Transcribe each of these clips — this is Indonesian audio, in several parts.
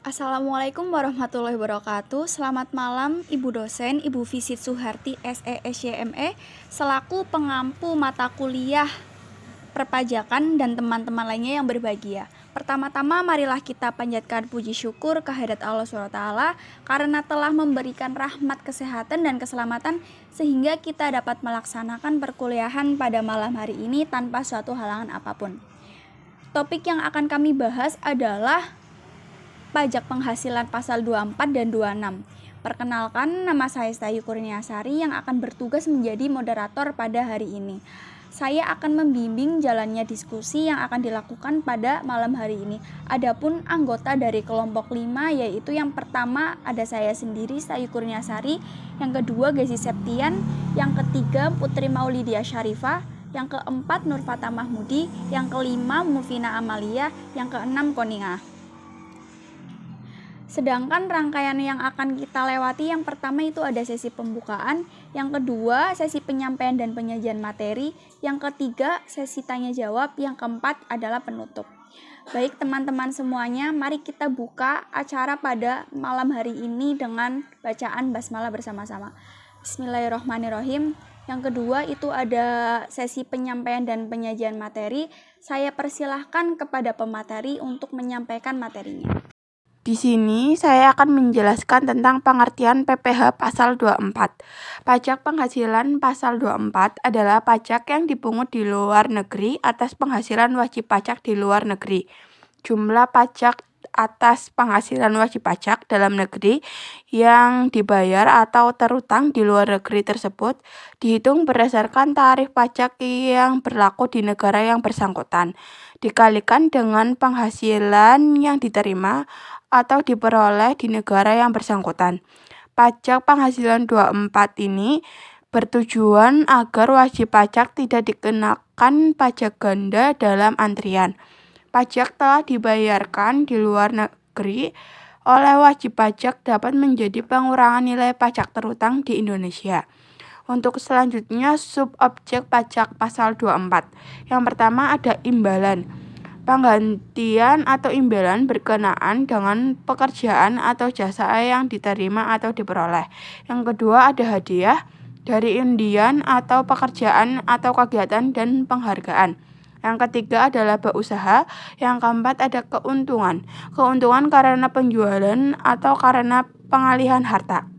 Assalamualaikum warahmatullahi wabarakatuh. Selamat malam Ibu dosen, Ibu Visit Suharti SESYME selaku pengampu mata kuliah perpajakan dan teman-teman lainnya yang berbahagia. Pertama-tama marilah kita panjatkan puji syukur kehadirat Allah SWT karena telah memberikan rahmat kesehatan dan keselamatan sehingga kita dapat melaksanakan perkuliahan pada malam hari ini tanpa suatu halangan apapun. Topik yang akan kami bahas adalah pajak penghasilan pasal 24 dan 26. Perkenalkan, nama saya Stayu Kurniasari yang akan bertugas menjadi moderator pada hari ini. Saya akan membimbing jalannya diskusi yang akan dilakukan pada malam hari ini. Adapun anggota dari kelompok 5 yaitu yang pertama ada saya sendiri Stayu Kurniasari, yang kedua Gezi Septian, yang ketiga Putri Maulidia Syarifah, yang keempat Nurfata Mahmudi, yang kelima Mufina Amalia, yang keenam Koningah. Sedangkan rangkaian yang akan kita lewati yang pertama itu ada sesi pembukaan, yang kedua sesi penyampaian dan penyajian materi, yang ketiga sesi tanya jawab, yang keempat adalah penutup. Baik teman-teman semuanya, mari kita buka acara pada malam hari ini dengan bacaan basmalah bersama-sama. Bismillahirrahmanirrahim. Yang kedua itu ada sesi penyampaian dan penyajian materi. Saya persilahkan kepada pemateri untuk menyampaikan materinya. Di sini saya akan menjelaskan tentang pengertian PPh pasal 24. Pajak penghasilan pasal 24 adalah pajak yang dipungut di luar negeri atas penghasilan wajib pajak di luar negeri. Jumlah pajak atas penghasilan wajib pajak dalam negeri yang dibayar atau terutang di luar negeri tersebut dihitung berdasarkan tarif pajak yang berlaku di negara yang bersangkutan, dikalikan dengan penghasilan yang diterima atau diperoleh di negara yang bersangkutan. Pajak penghasilan 24 ini bertujuan agar wajib pajak tidak dikenakan pajak ganda dalam antrian. Pajak telah dibayarkan di luar negeri oleh wajib pajak dapat menjadi pengurangan nilai pajak terutang di Indonesia. Untuk selanjutnya subobjek pajak pasal 24. Yang pertama ada imbalan. Penggantian atau imbalan berkenaan dengan pekerjaan atau jasa yang diterima atau diperoleh. Yang kedua ada hadiah dari undian atau pekerjaan atau kegiatan dan penghargaan. Yang ketiga adalah laba usaha. Yang keempat ada keuntungan. Keuntungan karena penjualan atau karena pengalihan harta.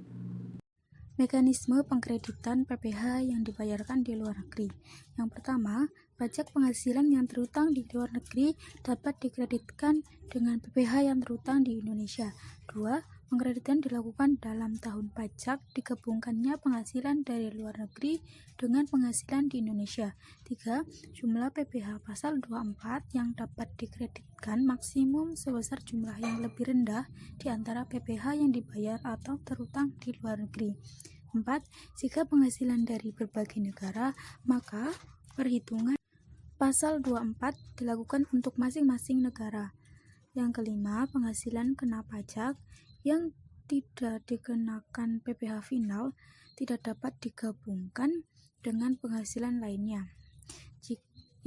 Mekanisme pengkreditan PPh yang dibayarkan di luar negeri. Yang pertama, pajak penghasilan yang terutang di luar negeri dapat dikreditkan dengan PPh yang terutang di Indonesia. 2. Pengkreditan dilakukan dalam tahun pajak digabungkannya penghasilan dari luar negeri dengan penghasilan di Indonesia. 3. Jumlah PPh pasal 24 yang dapat dikreditkan maksimum sebesar jumlah yang lebih rendah di antara PPh yang dibayar atau terutang di luar negeri. 4. Jika penghasilan dari berbagai negara, maka perhitungan pasal 24 dilakukan untuk masing-masing negara. Yang kelima, penghasilan kena pajak yang tidak dikenakan PPh final tidak dapat digabungkan dengan penghasilan lainnya.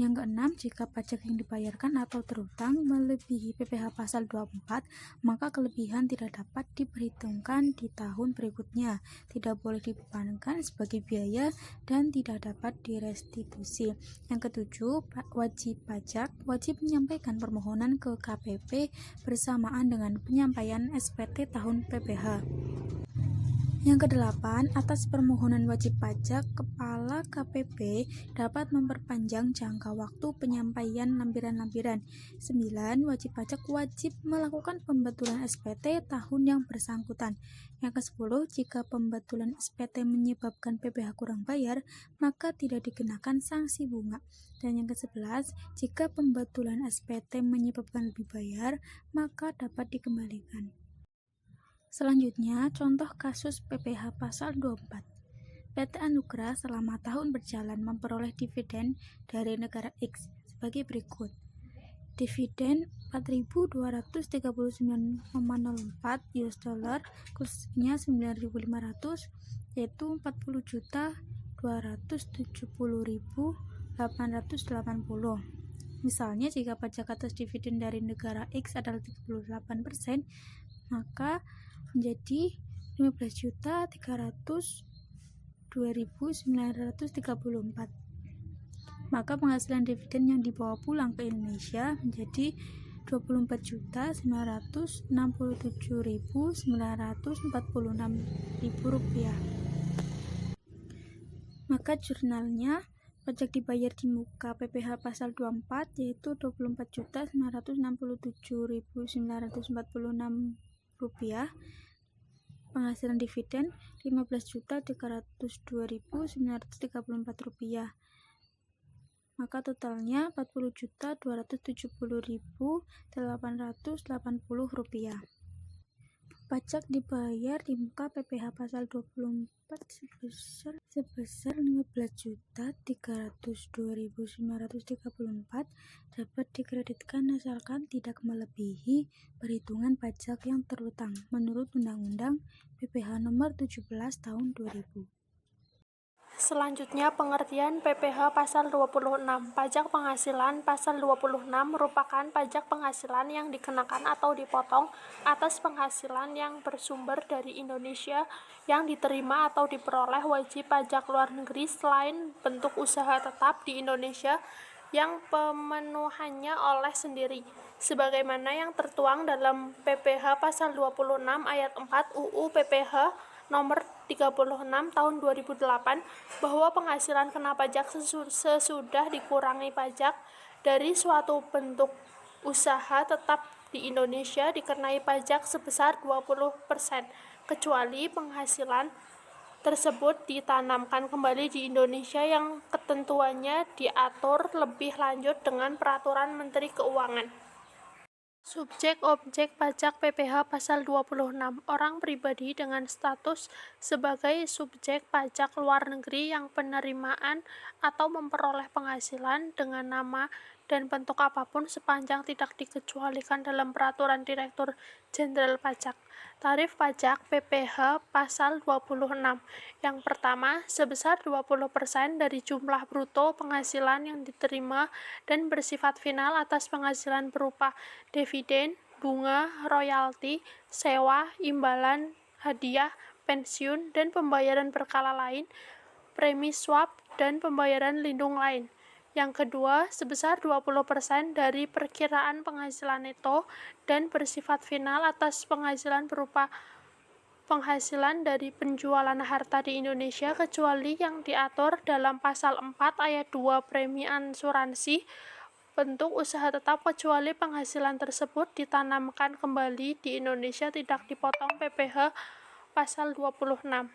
Yang keenam, jika pajak yang dibayarkan atau terutang melebihi PPh pasal 24, maka kelebihan tidak dapat diperhitungkan di tahun berikutnya, tidak boleh dibebankan sebagai biaya, dan tidak dapat direstitusi. Yang ketujuh, wajib pajak wajib menyampaikan permohonan ke KPP bersamaan dengan penyampaian SPT tahun PPh. Yang kedelapan, atas permohonan wajib pajak, Kepala KPP dapat memperpanjang jangka waktu penyampaian lampiran-lampiran. 9. Wajib pajak wajib melakukan pembetulan SPT tahun yang bersangkutan. Yang ke-10, jika pembetulan SPT menyebabkan PPh kurang bayar, maka tidak dikenakan sanksi bunga. Dan yang ke-11, jika pembetulan SPT menyebabkan lebih bayar, maka dapat dikembalikan. Selanjutnya, contoh kasus PPh pasal 24. PT Anugrah selama tahun berjalan memperoleh dividen dari negara X sebagai berikut. Dividen 4.239,04 US dollar, khususnya 9.500, yaitu 40.270.880. Misalnya, jika pajak atas dividen dari negara X adalah 38%, maka menjadi 15.302.934. Maka penghasilan dividen yang dibawa pulang ke Indonesia menjadi 24.967.946 rupiah. Maka jurnalnya pajak dibayar di muka PPh pasal 24 yaitu 24.967.946 rupiah. Penghasilan dividen 15.302.934 rupiah. Maka totalnya 40.270.880 rupiah. Pajak dibayar di muka PPh pasal 24 sebesar 15.302.934 dapat dikreditkan asalkan tidak melebihi perhitungan pajak yang terutang menurut Undang-Undang PPh nomor 17 tahun 2000. Selanjutnya, pengertian PPh pasal 26. Pajak penghasilan pasal 26 merupakan pajak penghasilan yang dikenakan atau dipotong atas penghasilan yang bersumber dari Indonesia yang diterima atau diperoleh wajib pajak luar negeri selain bentuk usaha tetap di Indonesia yang pemenuhannya oleh sendiri, sebagaimana yang tertuang dalam PPh pasal 26 ayat 4 UU PPh nomor 36 tahun 2008 bahwa penghasilan kena pajak sesudah dikurangi pajak dari suatu bentuk usaha tetap di Indonesia dikenai pajak sebesar 20%, kecuali penghasilan tersebut ditanamkan kembali di Indonesia yang ketentuannya diatur lebih lanjut dengan Peraturan Menteri Keuangan. Subjek objek pajak PPh pasal 26. Orang pribadi dengan status sebagai subjek pajak luar negeri yang penerimaan atau memperoleh penghasilan dengan nama dan bentuk apapun sepanjang tidak dikecualikan dalam Peraturan Direktur Jenderal Pajak. Tarif pajak PPh pasal 26. Yang pertama, sebesar 20% dari jumlah bruto penghasilan yang diterima dan bersifat final atas penghasilan berupa dividen, bunga, royalti, sewa, imbalan, hadiah, pensiun, dan pembayaran berkala lain, premi swab, dan pembayaran lindung lain. Yang kedua, sebesar 20% dari perkiraan penghasilan neto dan bersifat final atas penghasilan berupa penghasilan dari penjualan harta di Indonesia kecuali yang diatur dalam pasal 4 ayat 2 premi asuransi bentuk usaha tetap kecuali penghasilan tersebut ditanamkan kembali di Indonesia tidak dipotong PPh pasal 26.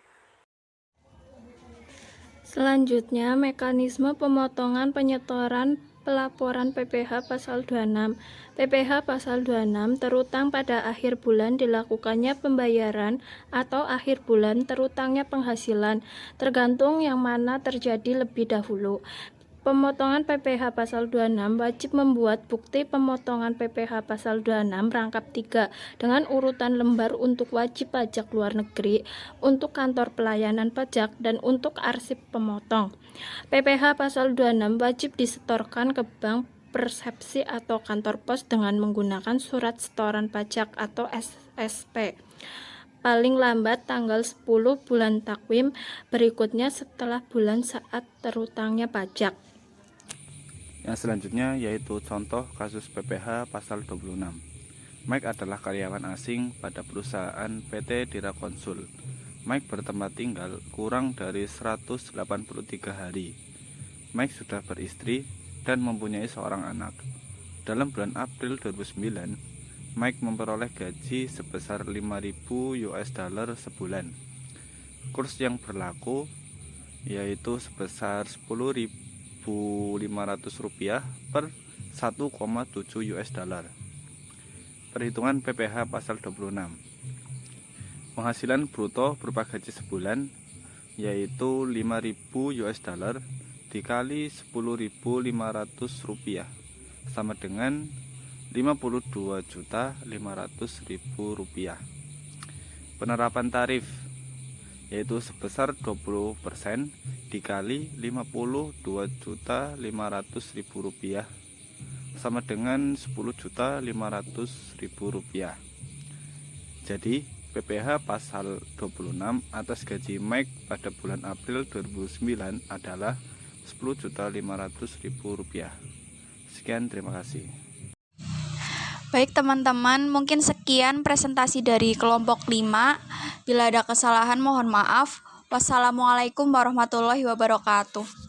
Selanjutnya, mekanisme pemotongan penyetoran pelaporan PPh pasal 26. PPh pasal 26 terutang pada akhir bulan dilakukannya pembayaran atau akhir bulan terutangnya penghasilan, tergantung yang mana terjadi lebih dahulu. Pemotongan PPh pasal 26 wajib membuat bukti pemotongan PPh pasal 26 rangkap 3 dengan urutan lembar untuk wajib pajak luar negeri, untuk kantor pelayanan pajak, dan untuk arsip pemotong. PPh pasal 26 wajib disetorkan ke bank persepsi atau kantor pos dengan menggunakan surat setoran pajak atau SSP. Paling lambat tanggal 10 bulan takwim berikutnya setelah bulan saat terutangnya pajak. Yang selanjutnya yaitu contoh kasus PPh pasal 26. Mike adalah karyawan asing pada perusahaan PT Dirakonsul. Mike bertempat tinggal kurang dari 183 hari. Mike sudah beristri dan mempunyai seorang anak. Dalam bulan April 2009, Mike memperoleh gaji sebesar 5.000 US dollar sebulan. Kurs yang berlaku yaitu sebesar 10.500 rupiah per 1,7 US dollar. Perhitungan PPh pasal 26. Penghasilan bruto berupa gaji sebulan yaitu 5.000 US dollar dikali 10.500 rupiah sama dengan 52.500.000 rupiah. Penerapan tarif yaitu sebesar 20% dikali 52.500.000 rupiah sama dengan Rp10.500.000. Jadi PPh pasal 26 atas gaji Mike pada bulan April 2009 adalah Rp10.500.000. Sekian, terima kasih. Baik teman-teman, mungkin sekian presentasi dari kelompok 5. Bila ada kesalahan mohon maaf. Wassalamualaikum warahmatullahi wabarakatuh.